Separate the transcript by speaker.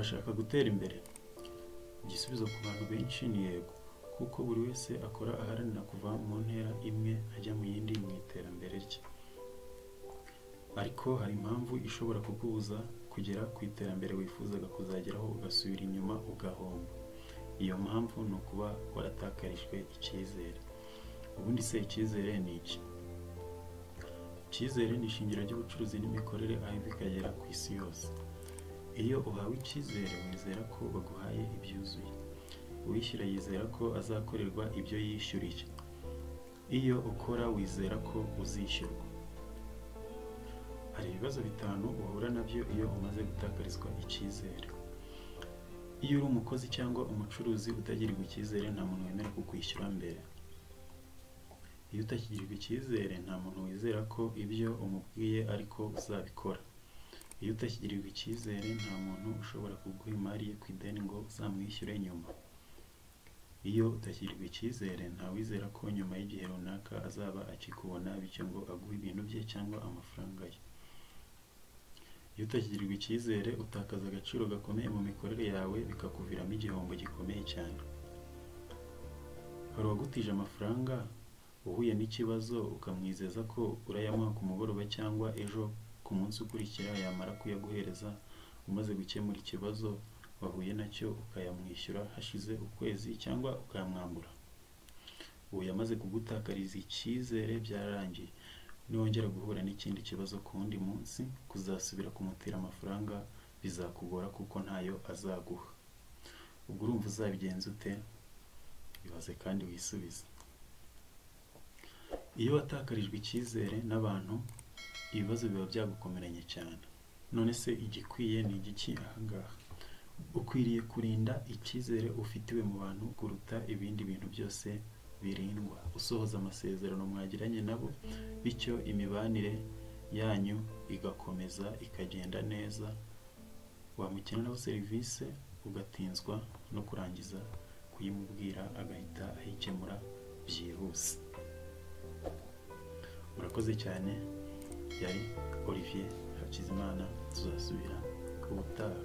Speaker 1: urashaka gutera imbere? Igisubizo ku bantu benshi ni yego, kuko buri wese akora aharanira kuva mu ntera imwe ajya mu yindi mu iterambere rye. Ariko hari impamvu ishobora kukubuza kugera ku iterambere wifuzaga kuzageraho ugasubira inyuma ugahomba. Iyo mpamvu ni ukuba waratakarijwe icyizere. Ubundi se icyizere ni iki? Icyizere ni ishingiro ry'ubucuruzi n'imikorere aho bikagera ku isi yose. Iyo uhawe icyizere wizera ko baguhaye ibyuzuye. Uwishyura yizera ko azakorerwa ibyo yishyuriye. Iyo ukora wizera ko uzishyurwa. Hari ibibazo bitanu uhura nabyo iyo umaze gutakarizwa icyizere. Iyo uri umukozi cyangwa umucuruzi utagirirwa icyizere, nta muntu wemera kukwishyura mbere. Iyo utakigirirwa icyizere, nta muntu wizera ko ibyo umubwiye ariko uzabikora. Iyo utakigirirwa icyizere, nta muntu ushobora kuguha imari ye ku ideni ngo uzamwishyure nyuma. Iyo utakigirirwa icyizere, nta wizera ko nyuma y'igihe runaka azaba akikubona bityo ngo aguhe ibintu bye cyangwa amafaranga ye. Iyo utakigirirwa icyizere, utakaza agaciro gakomeye mu mikorere yawe bikakuviramo igihombo gikomeye cyane. Hari uwagutije amafaranga, uhuye n'ikibazo ukamwizeza ko urayamuha ku mugoroba cyangwa ejo ku munsi ukurikira, yamara kuyaguhereza umaze gukemura ikibazo wahuye nacyo ukayamwishyura hashize ukwezi cyangwa ukayamwambura. Ubu yamaze kugutakariza icyizere, byararangiye. Niwongera guhura n'ikindi kibazo ku wundi munsi, kuzasubira kumutera amafaranga bizakugora kuko ntayo azaguha. Ubwo urumva uzabigenza ute? Bibaze kandi wisubize. Iyo watakarijwe icyizere n'abantu, ibibazo biba byagukomeranye cyane. None se igikwiye ni igiki ahangaha? Ukwiriye kurinda icyizere ufitiwe mu bantu kuruta ibindi bintu byose birindwa. Usohoza amasezerano mwagiranye nabo, bityo imibanire yanyu igakomeza ikagenda neza. Wamukeneraho serivisi ugatinzwa no kurangiza kuyimubwira, agahita ayikemura byihuse. Murakoze cyane. Yari Olivier Hakizimana. Tuzasubira ubutaha.